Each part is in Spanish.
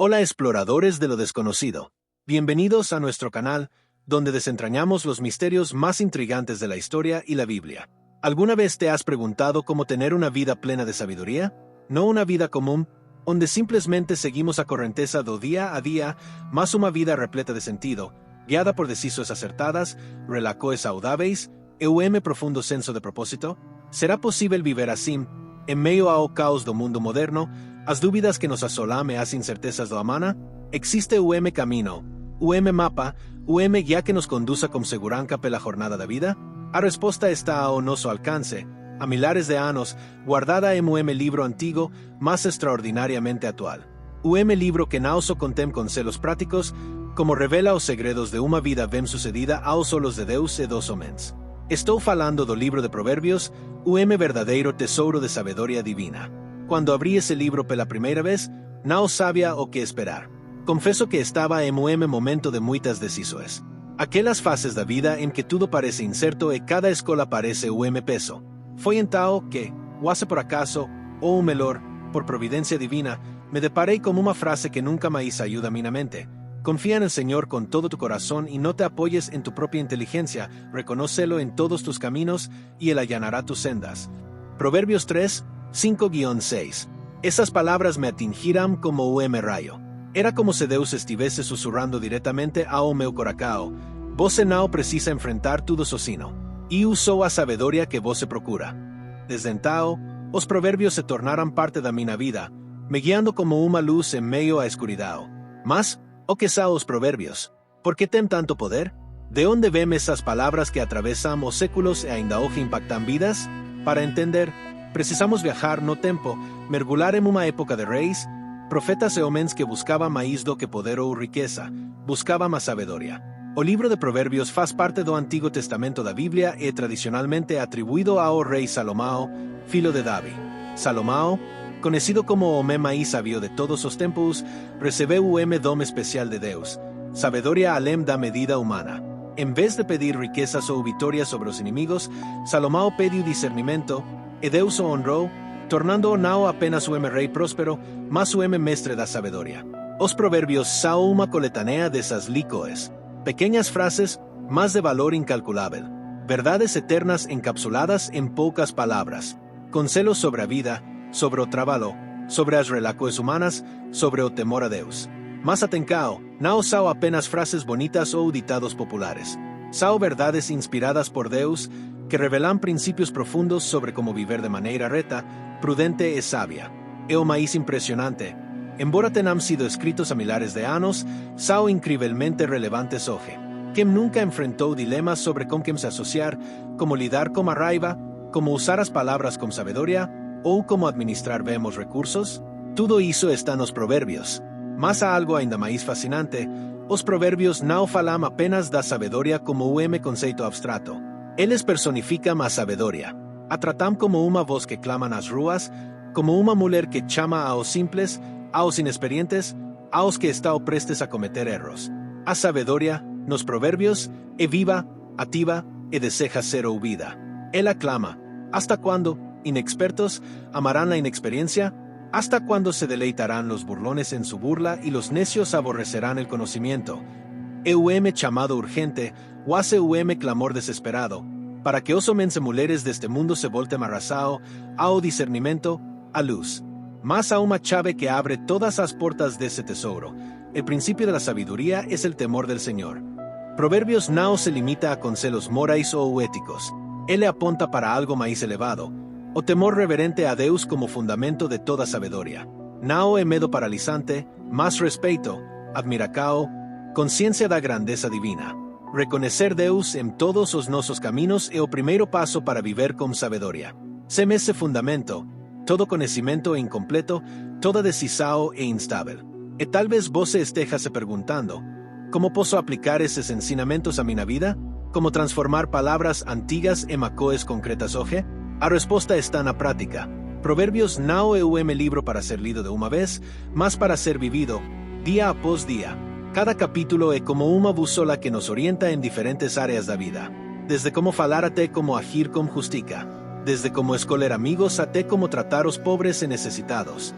Hola exploradores de lo desconocido. Bienvenidos a nuestro canal, donde desentrañamos los misterios más intrigantes de la historia y la Biblia. ¿Alguna vez te has preguntado cómo tener una vida plena de sabiduría? No una vida común, donde simplemente seguimos a correnteza do día a día, mas una vida repleta de sentido, guiada por decisiones acertadas, relacoes saudáveis, e profundo senso de propósito? ¿Será posible vivir así, en medio ao caos do mundo moderno, as dúvidas que nos asolame as incertezas do amana? Existe camino, mapa, guía que nos conduza con segurança pela jornada da vida? A resposta está ao nosso alcance, a milares de anos, guardada en libro antigo, más extraordinariamente actual. Libro que nauso contem con celos prácticos, como revela os segredos de uma vida bem sucedida aos solos de Deus e dos homens. Estou falando do livro de Proverbios, verdadeiro tesouro de sabedoria divina. Cuando abrí ese libro pela primeira vez, não sabia o que esperar. Confeso que estaba en momento de muitas decisões. Aquelas fases da vida em que tudo parece incerto e cada escola parece peso. Foi então que, quase por acaso, ou melhor, por providencia divina, me deparei con uma frase que nunca mais ayuda a minha mente. Confía en el Señor con todo tu corazón y no te apoyes en tu propia inteligencia, reconócelo en todos tus caminos y Él allanará tus sendas. Proverbios 3, 5-6. Esas palabras me atingiram como rayo. Era como si Deus estivesse susurrando directamente ao meu coração. Você não precisa enfrentar tudo sozinho. E usou a sabedoria que você procura. Desde então, os provérbios se tornaram parte da minha vida, me guiando como uma luz em meio à escuridão. Mas, o que são os provérbios? Por que tem tanto poder? De onde vêm essas palavras que atravessam os séculos e ainda hoje impactam vidas? Para entender, precisamos viajar no tempo, mergulhar em uma época de reis, profetas e homens que buscavam mais do que poder ou riqueza, buscavam a sabedoria. O livro de Provérbios faz parte do Antigo Testamento da Bíblia e tradicionalmente atribuído ao rei Salomão, filho de Davi. Salomão, conhecido como o homem mais sabio de todos os tempos, recebeu o dom especial de Deus, sabedoria além da medida humana. Em vez de pedir riquezas ou vitórias sobre os inimigos, Salomão pediu discernimento, e Deus o honrou, tornando-o não apenas o rei próspero, mas o mestre da sabedoria. Os provérbios são uma coletânea dessas licoes, pequeñas frases, mas de valor incalculável, verdades eternas encapsuladas em poucas palavras, conselhos sobre a vida, sobre o trabalho, sobre as relações humanas, sobre o temor a Deus. Mas atencao, não são apenas frases bonitas ou ditados populares. São verdades inspiradas por Deus que revelam princípios profundos sobre como viver de maneira reta, prudente e sábia. É o mais impressionante. Embora tenham sido escritos a milares de anos, são incrivelmente relevantes hoje. Quem nunca enfrentou dilemas sobre com quem se associar, como lidar com a raiva, como usar as palavras com sabedoria, ou como administrar bem os recursos? Tudo isso está nos provérbios. Mas há algo ainda mais fascinante. Os provérbios não falam apenas da sabedoria como conceito abstrato. Eles personificam a sabedoria. A tratam como uma voz que clama nas ruas, como uma mulher que chama aos simples, aos inexperientes, aos que estão prestes a cometer erros. A sabedoria, nos provérbios, é viva, ativa e deseja ser ouvida. Ela clama. ¿Hasta cuándo, inexpertos, amarán la inexperiencia? ¿Hasta cuándo se deleitarán los burlones en su burla y los necios aborrecerán el conocimiento? Chamado urgente, wase clamor desesperado, para que os homens e mulheres deste mundo se voltem arrasao, ao discernimento, a luz. Mas há uma chave que abre todas as portas desse tesouro. El principio de la sabiduría es el temor del Señor. Proverbios não se limita a conselhos morais ou éticos. Ele aponta para algo mais elevado, o temor reverente a Deus como fundamento de toda sabedoria. Não é medo paralisante, mas respeito, admiração, consciência da grandeza divina. Reconhecer Deus em todos os nossos caminhos é o primeiro passo para viver com sabedoria. Sem esse fundamento, todo conhecimento é incompleto, toda decisão é instável. E talvez você esteja se perguntando, como posso aplicar esses ensinamentos a minha vida? Como transformar palavras antigas em macoes concretas hoje? A resposta está na prática. Provérbios não é o livro para ser lido de uma vez, mas para ser vivido, dia após dia. Cada capítulo é como uma bússola que nos orienta em diferentes áreas da vida. Desde como falar até como agir com justiça. Desde como escolher amigos até como tratar os pobres e necessitados.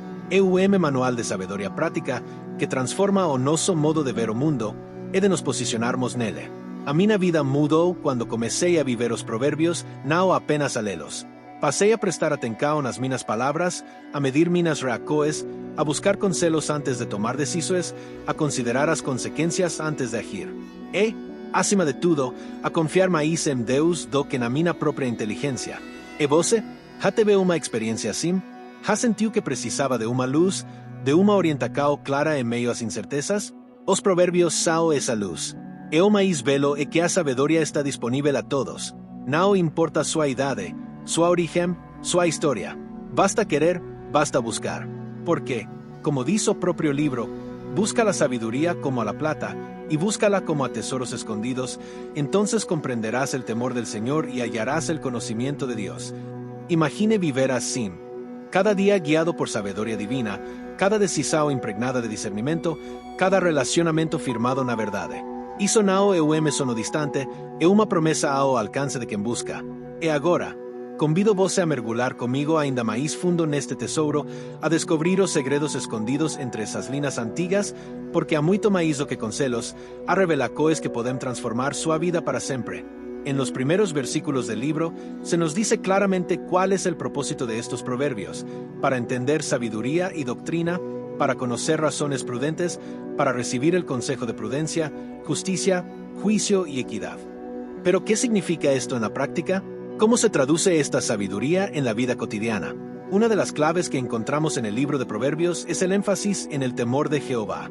Manual de Sabedoria Prática, que transforma o nosso modo de ver o mundo, e de nos posicionarmos nele. A minha vida mudou quando comecei a viver os provérbios, não apenas a lê-los. Passei a prestar atenção nas minhas palavras, a medir minhas reações, a buscar conselhos antes de tomar decisões, a considerar as consequências antes de agir. E, acima de tudo, a confiar mais em Deus do que na minha própria inteligência. E você? Já teve uma experiência assim? Já sentiu que precisava de uma luz, de uma orientação clara em meio às incertezas? Os provérbios são essa luz. E o mais belo é que a sabedoria está disponível a todos. Não importa sua idade, sua origem, sua história. Basta querer, basta buscar. Porque, como diz o próprio livro, busca la sabiduría como a la plata, y búscala como a tesoros escondidos, entonces comprenderás el temor del Señor y hallarás el conocimiento de Dios. Imagine viver así, cada día guiado por sabiduría divina, cada decisión impregnada de discernimento, cada relacionamento firmado na verdade. Isso não é um sono distante, é uma promessa ao alcance de quem busca. E agora, convido você a mergulhar comigo ainda mais fundo neste tesouro, a descobrir os segredos escondidos entre essas linhas antigas, porque há muito mais do que conselhos, há revelações que podem transformar sua vida para sempre. En los primeros versículos del libro, se nos dice claramente cuál es el propósito de estos proverbios, para entender sabiduría y doctrina, para conocer razones prudentes, para recibir el consejo de prudencia, justicia, juicio y equidad. Pero, ¿qué significa esto en la práctica? ¿Cómo se traduce esta sabiduría en la vida cotidiana? Una de las claves que encontramos en el libro de Proverbios es el énfasis en el temor de Jehová.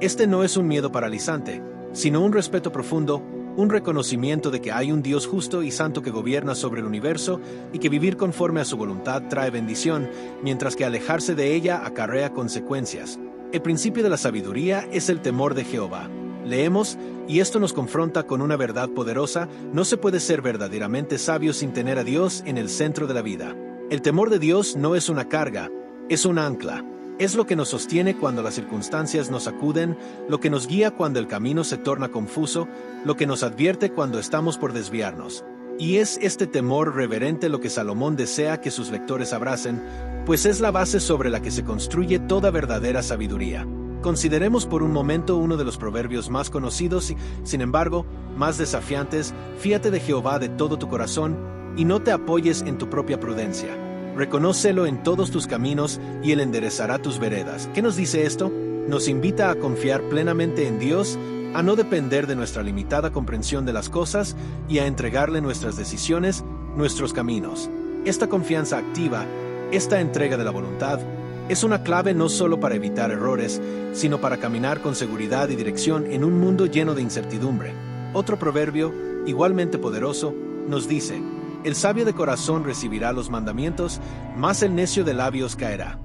Este no es un miedo paralizante, sino un respeto profundo, un reconocimiento de que hay un Dios justo y santo que gobierna sobre el universo y que vivir conforme a su voluntad trae bendición, mientras que alejarse de ella acarrea consecuencias. El principio de la sabiduría es el temor de Jehová. Leemos, y esto nos confronta con una verdad poderosa: no se puede ser verdaderamente sabio sin tener a Dios en el centro de la vida. El temor de Dios no es una carga, es un ancla. Es lo que nos sostiene cuando las circunstancias nos sacuden, lo que nos guía cuando el camino se torna confuso, lo que nos advierte cuando estamos por desviarnos. Y es este temor reverente lo que Salomón desea que sus lectores abracen, pues es la base sobre la que se construye toda verdadera sabiduría. Consideremos por un momento uno de los proverbios más conocidos y, sin embargo, más desafiantes: fíate de Jehová de todo tu corazón, y no te apoyes en tu propia prudencia. Reconócelo en todos tus caminos, y Él enderezará tus veredas. ¿Qué nos dice esto? Nos invita a confiar plenamente en Dios, a no depender de nuestra limitada comprensión de las cosas, y a entregarle nuestras decisiones, nuestros caminos. Esta confianza activa, esta entrega de la voluntad, es una clave no solo para evitar errores, sino para caminar con seguridad y dirección en un mundo lleno de incertidumbre. Otro proverbio, igualmente poderoso, nos dice: el sabio de corazón recibirá los mandamientos, mas el necio de labios caerá.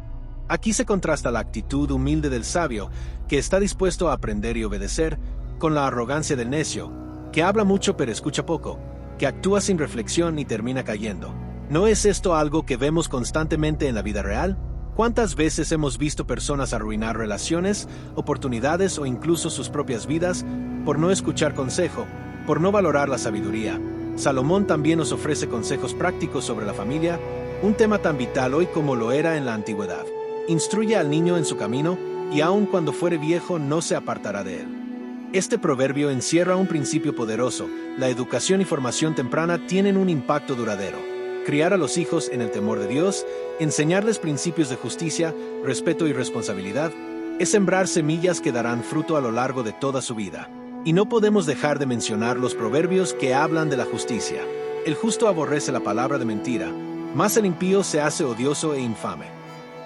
Aquí se contrasta la actitud humilde del sabio, que está dispuesto a aprender y obedecer, con la arrogancia del necio, que habla mucho pero escucha poco, que actúa sin reflexión y termina cayendo. ¿No es esto algo que vemos constantemente en la vida real? ¿Cuántas veces hemos visto personas arruinar relaciones, oportunidades o incluso sus propias vidas por no escuchar consejo, por no valorar la sabiduría? Salomón también nos ofrece consejos prácticos sobre la familia, un tema tan vital hoy como lo era en la antigüedad. Instruye al niño en su camino, y aun cuando fuere viejo no se apartará de él. Este proverbio encierra un principio poderoso: la educación y formación temprana tienen un impacto duradero. Criar a los hijos en el temor de Dios, enseñarles principios de justicia, respeto y responsabilidad, es sembrar semillas que darán fruto a lo largo de toda su vida. Y no podemos dejar de mencionar los proverbios que hablan de la justicia. El justo aborrece la palabra de mentira, mas el impío se hace odioso e infame.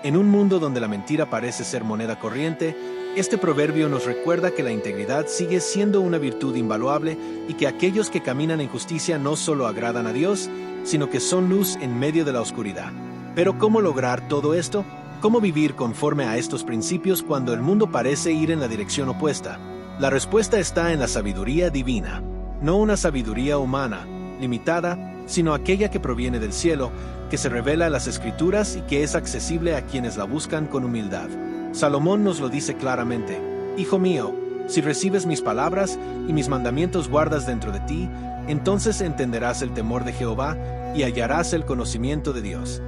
En un mundo donde la mentira parece ser moneda corriente, este proverbio nos recuerda que la integridad sigue siendo una virtud invaluable y que aquellos que caminan en justicia no solo agradan a Dios, sino que son luz en medio de la oscuridad. Pero ¿cómo lograr todo esto? ¿Cómo vivir conforme a estos principios cuando el mundo parece ir en la dirección opuesta? La respuesta está en la sabiduría divina, no una sabiduría humana, limitada, sino aquella que proviene del cielo, que se revela en las Escrituras y que es accesible a quienes la buscan con humildad. Salomón nos lo dice claramente: Hijo mío, si recibes mis palabras y mis mandamientos guardas dentro de ti, entonces entenderás el temor de Jehová y hallarás el conocimiento de Dios.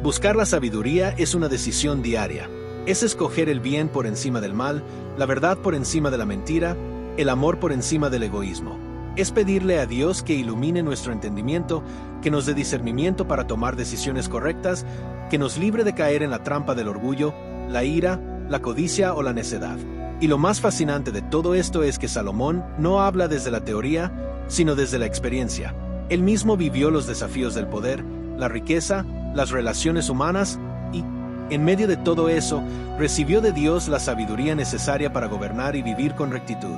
Buscar la sabiduría es una decisión diaria. Es escoger el bien por encima del mal, la verdad por encima de la mentira, el amor por encima del egoísmo. Es pedirle a Dios que ilumine nuestro entendimiento, que nos dé discernimiento para tomar decisiones correctas, que nos libre de caer en la trampa del orgullo, la ira, la codicia o la necedad. Y lo más fascinante de todo esto es que Salomón no habla desde la teoría, sino desde la experiencia. Él mismo vivió los desafíos del poder, la riqueza, las relaciones humanas y, en medio de todo eso, recibió de Dios la sabiduría necesaria para gobernar y vivir con rectitud.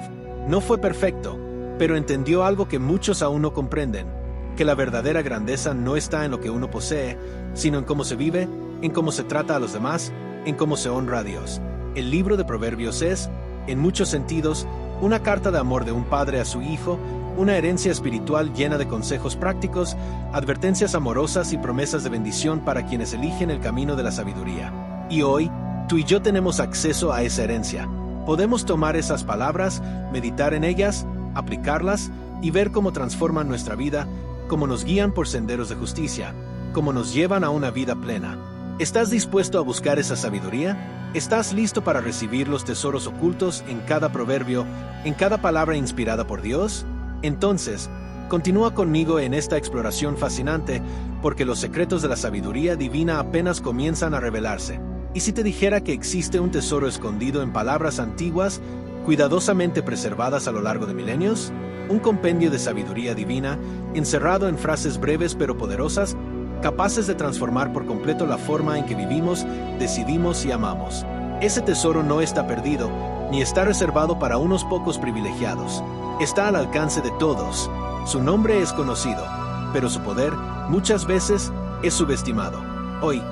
No fue perfecto, pero entendió algo que muchos aún no comprenden, que la verdadera grandeza no está en lo que uno posee, sino en cómo se vive, en cómo se trata a los demás, en cómo se honra a Dios. El libro de Proverbios es, en muchos sentidos, una carta de amor de un padre a su hijo, una herencia espiritual llena de consejos prácticos, advertencias amorosas y promesas de bendición para quienes eligen el camino de la sabiduría. Y hoy, tú y yo tenemos acceso a esa herencia. Podemos tomar esas palabras, meditar en ellas, aplicarlas y ver cómo transforman nuestra vida, cómo nos guían por senderos de justicia, cómo nos llevan a una vida plena. ¿Estás dispuesto a buscar esa sabiduría? ¿Estás listo para recibir los tesoros ocultos en cada proverbio, en cada palabra inspirada por Dios? Entonces, continúa conmigo en esta exploración fascinante, porque los secretos de la sabiduría divina apenas comienzan a revelarse. ¿Y si te dijera que existe un tesoro escondido en palabras antiguas, cuidadosamente preservadas a lo largo de milenios? Un compendio de sabiduría divina, encerrado en frases breves pero poderosas, capaces de transformar por completo la forma en que vivimos, decidimos y amamos. Ese tesoro no está perdido, ni está reservado para unos pocos privilegiados. Está al alcance de todos. Su nombre es conocido, pero su poder, muchas veces, es subestimado. Hoy,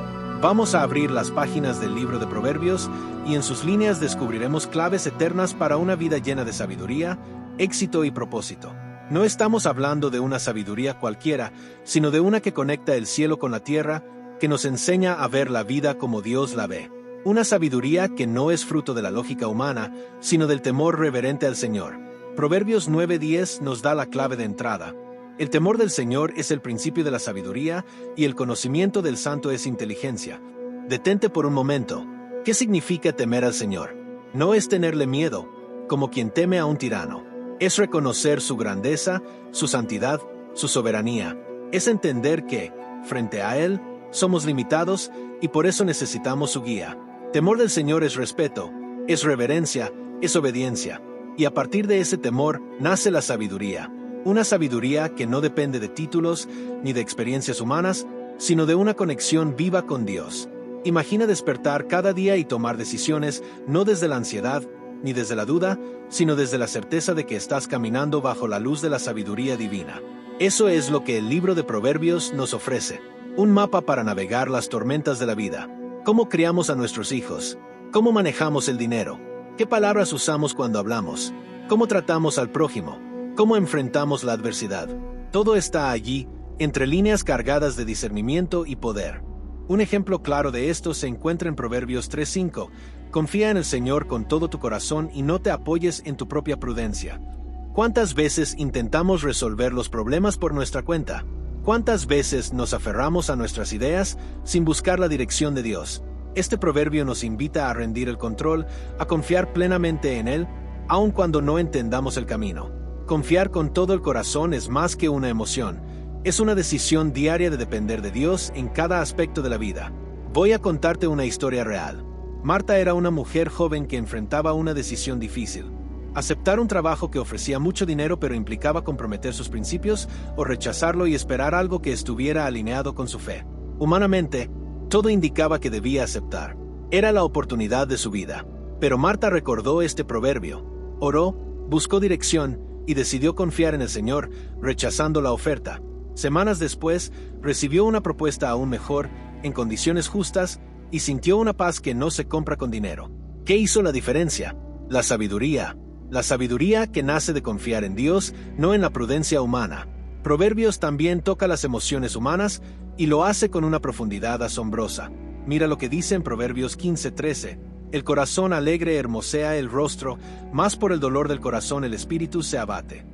vamos a abrir las páginas del libro de Proverbios y en sus líneas descubriremos claves eternas para una vida llena de sabiduría, éxito y propósito. No estamos hablando de una sabiduría cualquiera, sino de una que conecta el cielo con la tierra, que nos enseña a ver la vida como Dios la ve. Una sabiduría que no es fruto de la lógica humana, sino del temor reverente al Señor. Proverbios 9:10 nos da la clave de entrada. El temor del Señor es el principio de la sabiduría y el conocimiento del Santo es inteligencia. Detente por un momento. ¿Qué significa temer al Señor? No es tenerle miedo, como quien teme a un tirano. Es reconocer su grandeza, su santidad, su soberanía. Es entender que, frente a Él, somos limitados y por eso necesitamos su guía. Temor del Señor es respeto, es reverencia, es obediencia. Y a partir de ese temor nace la sabiduría. Una sabiduría que no depende de títulos ni de experiencias humanas, sino de una conexión viva con Dios. Imagina despertar cada día y tomar decisiones no desde la ansiedad ni desde la duda, sino desde la certeza de que estás caminando bajo la luz de la sabiduría divina. Eso es lo que el libro de Proverbios nos ofrece. Un mapa para navegar las tormentas de la vida. ¿Cómo criamos a nuestros hijos? ¿Cómo manejamos el dinero? ¿Qué palabras usamos cuando hablamos? ¿Cómo tratamos al prójimo? ¿Cómo enfrentamos la adversidad? Todo está allí, entre líneas cargadas de discernimiento y poder. Un ejemplo claro de esto se encuentra en Proverbios 3:5. Confía en el Señor con todo tu corazón y no te apoyes en tu propia prudencia. ¿Cuántas veces intentamos resolver los problemas por nuestra cuenta? ¿Cuántas veces nos aferramos a nuestras ideas sin buscar la dirección de Dios? Este proverbio nos invita a rendir el control, a confiar plenamente en Él, aun cuando no entendamos el camino. Confiar con todo el corazón es más que una emoción. Es una decisión diaria de depender de Dios en cada aspecto de la vida. Voy a contarte una historia real. Marta era una mujer joven que enfrentaba una decisión difícil. Aceptar un trabajo que ofrecía mucho dinero pero implicaba comprometer sus principios o rechazarlo y esperar algo que estuviera alineado con su fe. Humanamente, todo indicaba que debía aceptar. Era la oportunidad de su vida. Pero Marta recordó este proverbio. Oró, buscó dirección y decidió confiar en el Señor, rechazando la oferta. Semanas después, recibió una propuesta aún mejor, en condiciones justas, y sintió una paz que no se compra con dinero. ¿Qué hizo la diferencia? La sabiduría. La sabiduría que nace de confiar en Dios, no en la prudencia humana. Proverbios también toca las emociones humanas y lo hace con una profundidad asombrosa. Mira lo que dice en Proverbios 15:13. El corazón alegre hermosea el rostro, mas por el dolor del corazón el espíritu se abate.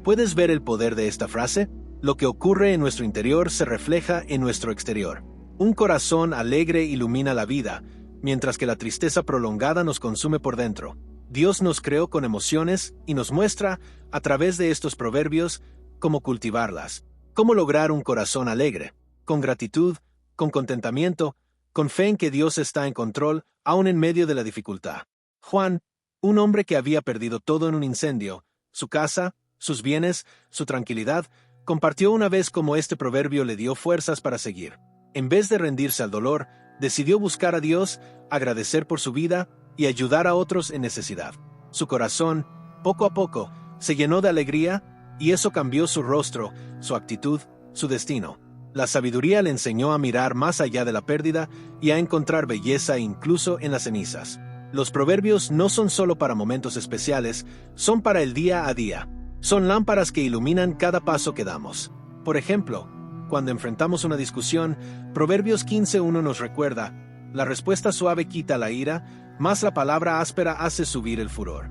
¿Puedes ver el poder de esta frase? Lo que ocurre en nuestro interior se refleja en nuestro exterior. Un corazón alegre ilumina la vida, mientras que la tristeza prolongada nos consume por dentro. Dios nos creó con emociones y nos muestra, a través de estos proverbios, cómo cultivarlas, cómo lograr un corazón alegre, con gratitud, con contentamiento, con fe en que Dios está en control, aun en medio de la dificultad. Juan, un hombre que había perdido todo en un incendio, su casa, sus bienes, su tranquilidad, compartió una vez cómo este proverbio le dio fuerzas para seguir. En vez de rendirse al dolor, decidió buscar a Dios, agradecer por su vida y ayudar a otros en necesidad. Su corazón, poco a poco, se llenó de alegría, y eso cambió su rostro, su actitud, su destino. La sabiduría le enseñó a mirar más allá de la pérdida y a encontrar belleza incluso en las cenizas. Los proverbios no son solo para momentos especiales, son para el día a día. Son lámparas que iluminan cada paso que damos. Por ejemplo, cuando enfrentamos una discusión, Proverbios 15:1 nos recuerda: la respuesta suave quita la ira, mas la palabra áspera hace subir el furor.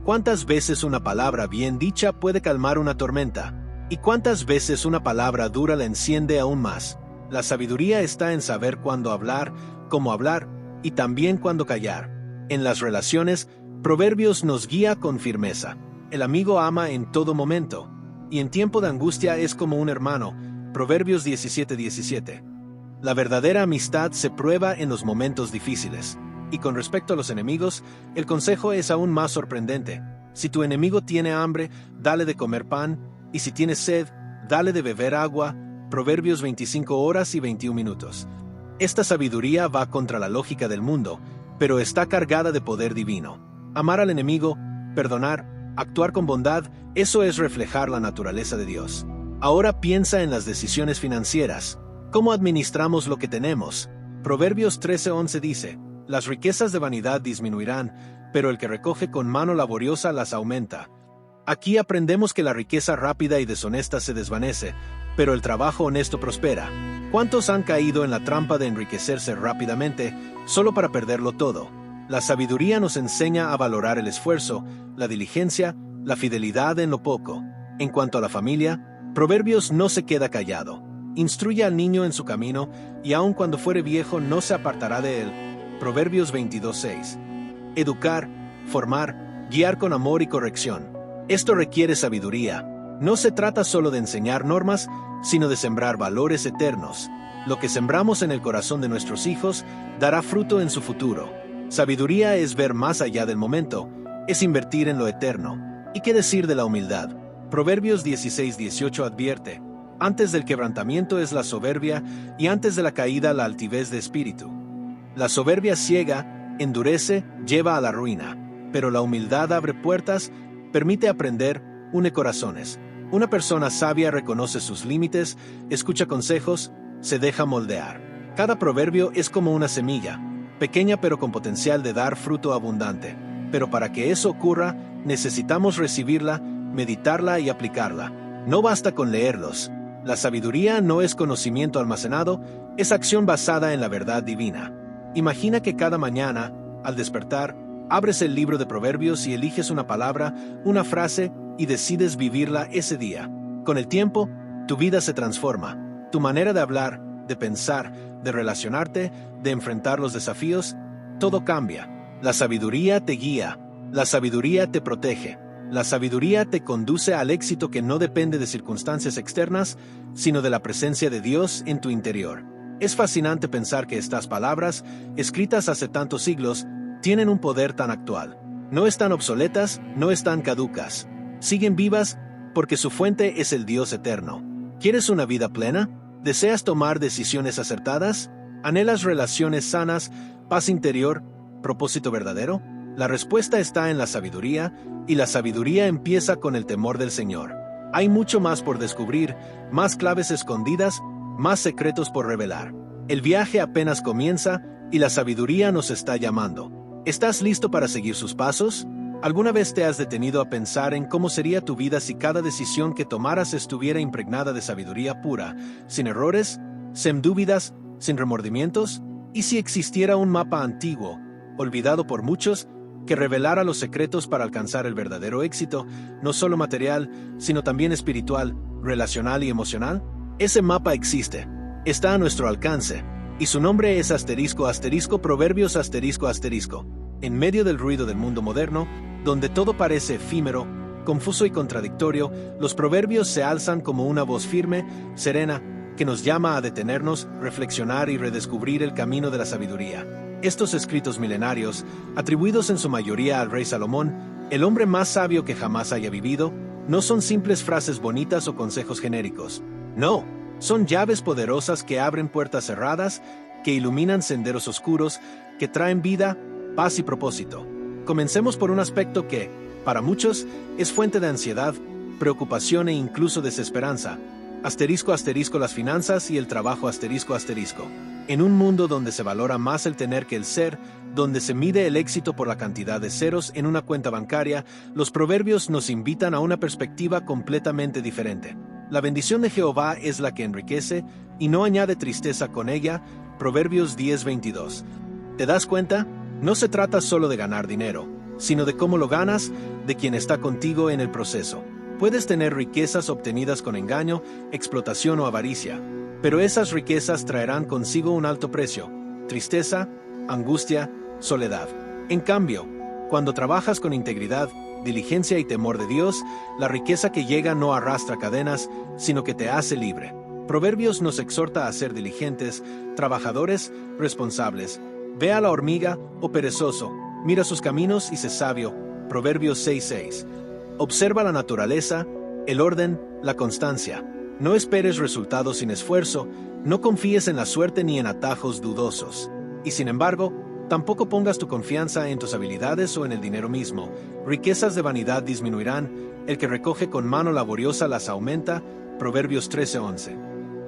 ¿Cuántas veces una palabra bien dicha puede calmar una tormenta? ¿Y cuántas veces una palabra dura la enciende aún más? La sabiduría está en saber cuándo hablar, cómo hablar, y también cuándo callar. En las relaciones, Proverbios nos guía con firmeza. El amigo ama en todo momento, y en tiempo de angustia es como un hermano. Proverbios 17:17. La verdadera amistad se prueba en los momentos difíciles. Y con respecto a los enemigos, el consejo es aún más sorprendente. Si tu enemigo tiene hambre, dale de comer pan, y si tiene sed, dale de beber agua. Proverbios 25:21. Esta sabiduría va contra la lógica del mundo, pero está cargada de poder divino. Amar al enemigo, perdonar, actuar con bondad, eso es reflejar la naturaleza de Dios. Ahora piensa en las decisiones financieras. ¿Cómo administramos lo que tenemos? Proverbios 13:11 dice: las riquezas de vanidad disminuirán, pero el que recoge con mano laboriosa las aumenta. Aquí aprendemos que la riqueza rápida y deshonesta se desvanece, pero el trabajo honesto prospera. ¿Cuántos han caído en la trampa de enriquecerse rápidamente solo para perderlo todo? La sabiduría nos enseña a valorar el esfuerzo, la diligencia, la fidelidad en lo poco. En cuanto a la familia, Proverbios no se queda callado. Instruye al niño en su camino, y aun cuando fuere viejo no se apartará de él. Proverbios 22:6. Educar, formar, guiar con amor y corrección. Esto requiere sabiduría. No se trata solo de enseñar normas, sino de sembrar valores eternos. Lo que sembramos en el corazón de nuestros hijos dará fruto en su futuro. Sabiduría es ver más allá del momento, es invertir en lo eterno. ¿Y qué decir de la humildad? Proverbios 16:18 advierte: antes del quebrantamiento es la soberbia, y antes de la caída la altivez de espíritu. La soberbia ciega, endurece, lleva a la ruina, pero la humildad abre puertas, permite aprender, une corazones. Una persona sabia reconoce sus límites, escucha consejos, se deja moldear. Cada proverbio es como una semilla, pequeña pero con potencial de dar fruto abundante. Pero para que eso ocurra, necesitamos recibirla, meditarla y aplicarla. No basta con leerlos. La sabiduría no es conocimiento almacenado, es acción basada en la verdad divina. Imagina que cada mañana, al despertar, abres el libro de Proverbios y eliges una palabra, una frase, y decides vivirla ese día. Con el tiempo, tu vida se transforma. Tu manera de hablar, de pensar, de relacionarte, de enfrentar los desafíos, todo cambia. La sabiduría te guía. La sabiduría te protege. La sabiduría te conduce al éxito que no depende de circunstancias externas, sino de la presencia de Dios en tu interior. Es fascinante pensar que estas palabras, escritas hace tantos siglos, tienen un poder tan actual. No están obsoletas, no están caducas. Siguen vivas porque su fuente es el Dios eterno. ¿Quieres una vida plena? ¿Deseas tomar decisiones acertadas? ¿Anhelas relaciones sanas, paz interior, propósito verdadero? La respuesta está en la sabiduría, y la sabiduría empieza con el temor del Señor. Hay mucho más por descubrir, más claves escondidas, más secretos por revelar. El viaje apenas comienza, y la sabiduría nos está llamando. ¿Estás listo para seguir sus pasos? ¿Alguna vez te has detenido a pensar en cómo sería tu vida si cada decisión que tomaras estuviera impregnada de sabiduría pura, sin errores, sin dúvidas, sin remordimientos? ¿Y si existiera un mapa antiguo, olvidado por muchos, que revelara los secretos para alcanzar el verdadero éxito, no solo material, sino también espiritual, relacional y emocional? Ese mapa existe. Está a nuestro alcance. Y su nombre es asterisco asterisco Proverbios asterisco asterisco. En medio del ruido del mundo moderno, donde todo parece efímero, confuso y contradictorio, los proverbios se alzan como una voz firme, serena, que nos llama a detenernos, reflexionar y redescubrir el camino de la sabiduría. Estos escritos milenarios, atribuidos en su mayoría al rey Salomón, el hombre más sabio que jamás haya vivido, no son simples frases bonitas o consejos genéricos. No, son llaves poderosas que abren puertas cerradas, que iluminan senderos oscuros, que traen vida, paz y propósito. Comencemos por un aspecto que, para muchos, es fuente de ansiedad, preocupación e incluso desesperanza. Asterisco asterisco las finanzas y el trabajo asterisco asterisco. En un mundo donde se valora más el tener que el ser, donde se mide el éxito por la cantidad de ceros en una cuenta bancaria, los proverbios nos invitan a una perspectiva completamente diferente. La bendición de Jehová es la que enriquece y no añade tristeza con ella. Proverbios 10:22. ¿Te das cuenta? No se trata solo de ganar dinero, sino de cómo lo ganas, de quien está contigo en el proceso. Puedes tener riquezas obtenidas con engaño, explotación o avaricia, pero esas riquezas traerán consigo un alto precio: tristeza, angustia, soledad. En cambio, cuando trabajas con integridad, diligencia y temor de Dios, la riqueza que llega no arrastra cadenas, sino que te hace libre. Proverbios nos exhorta a ser diligentes, trabajadores, responsables. Ve a la hormiga, oh perezoso, mira sus caminos y sé sabio. Proverbios 6:6. Observa la naturaleza, el orden, la constancia. No esperes resultados sin esfuerzo, no confíes en la suerte ni en atajos dudosos. Y sin embargo, tampoco pongas tu confianza en tus habilidades o en el dinero mismo. Riquezas de vanidad disminuirán, el que recoge con mano laboriosa las aumenta. Proverbios 13:11.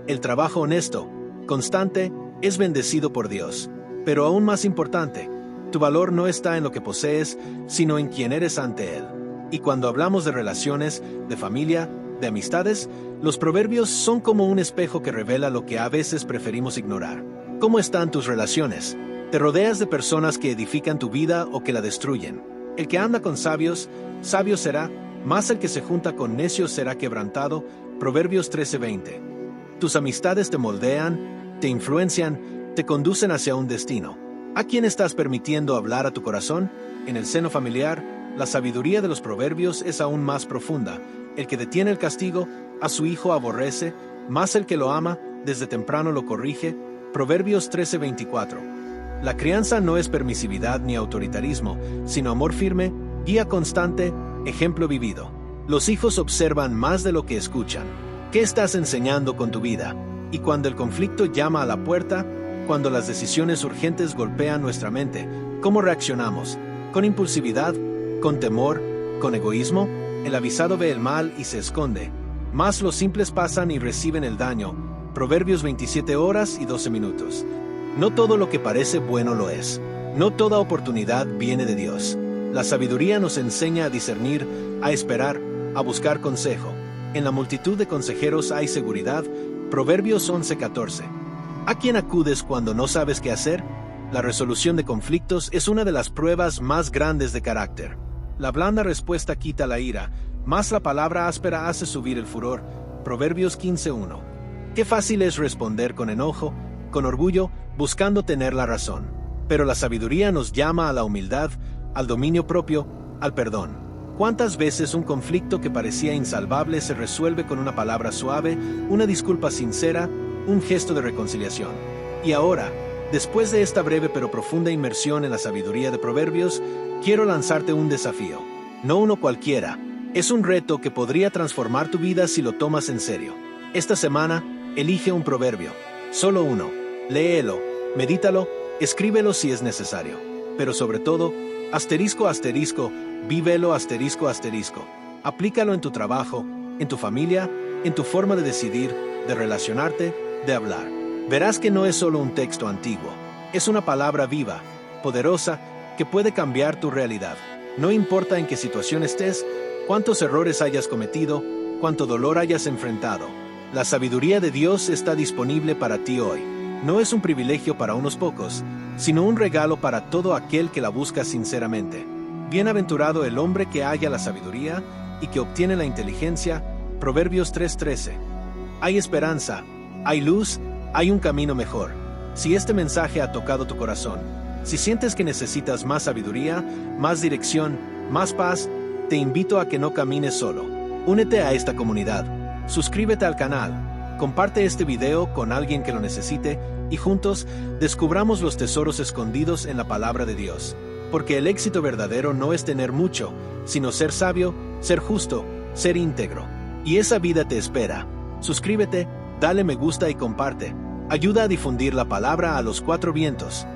El trabajo honesto, constante, es bendecido por Dios. Pero aún más importante, tu valor no está en lo que posees, sino en quién eres ante Él. Y cuando hablamos de relaciones, de familia, de amistades, los proverbios son como un espejo que revela lo que a veces preferimos ignorar. ¿Cómo están tus relaciones? ¿Te rodeas de personas que edifican tu vida o que la destruyen? El que anda con sabios, sabio será, mas el que se junta con necios será quebrantado. Proverbios 13:20. Tus amistades te moldean, te influencian, te conducen hacia un destino. ¿A quién estás permitiendo hablar a tu corazón? En el seno familiar, la sabiduría de los proverbios es aún más profunda. El que detiene el castigo, a su hijo aborrece, mas el que lo ama, desde temprano lo corrige. Proverbios 13:24. La crianza no es permisividad ni autoritarismo, sino amor firme, guía constante, ejemplo vivido. Los hijos observan más de lo que escuchan. ¿Qué estás enseñando con tu vida? Y cuando el conflicto llama a la puerta, cuando las decisiones urgentes golpean nuestra mente, ¿cómo reaccionamos? ¿Con impulsividad? ¿Con temor? ¿Con egoísmo? El avisado ve el mal y se esconde, mas los simples pasan y reciben el daño. Proverbios 27:12. No todo lo que parece bueno lo es. No toda oportunidad viene de Dios. La sabiduría nos enseña a discernir, a esperar, a buscar consejo. En la multitud de consejeros hay seguridad. Proverbios 11:14. ¿A quién acudes cuando no sabes qué hacer? La resolución de conflictos es una de las pruebas más grandes de carácter. La blanda respuesta quita la ira, mas la palabra áspera hace subir el furor. Proverbios 15:1. Qué fácil es responder con enojo, con orgullo, buscando tener la razón. Pero la sabiduría nos llama a la humildad, al dominio propio, al perdón. ¿Cuántas veces un conflicto que parecía insalvable se resuelve con una palabra suave, una disculpa sincera, un gesto de reconciliación? Y ahora, después de esta breve pero profunda inmersión en la sabiduría de Proverbios, quiero lanzarte un desafío. No uno cualquiera. Es un reto que podría transformar tu vida si lo tomas en serio. Esta semana, elige un proverbio. Solo uno. Léelo, medítalo, escríbelo si es necesario. Pero sobre todo, asterisco asterisco, vívelo asterisco asterisco. Aplícalo en tu trabajo, en tu familia, en tu forma de decidir, de relacionarte, de hablar. Verás que no es solo un texto antiguo. Es una palabra viva, poderosa, que puede cambiar tu realidad. No importa en qué situación estés, cuántos errores hayas cometido, cuánto dolor hayas enfrentado. La sabiduría de Dios está disponible para ti hoy. No es un privilegio para unos pocos, sino un regalo para todo aquel que la busca sinceramente. Bienaventurado el hombre que halla la sabiduría y que obtiene la inteligencia. Proverbios 3:13. Hay esperanza, hay luz, hay un camino mejor. Si este mensaje ha tocado tu corazón, si sientes que necesitas más sabiduría, más dirección, más paz, te invito a que no camines solo. Únete a esta comunidad, suscríbete al canal, comparte este video con alguien que lo necesite y juntos descubramos los tesoros escondidos en la palabra de Dios. Porque el éxito verdadero no es tener mucho, sino ser sabio, ser justo, ser íntegro. Y esa vida te espera. Suscríbete, dale me gusta y comparte. Ayuda a difundir la palabra a los cuatro vientos.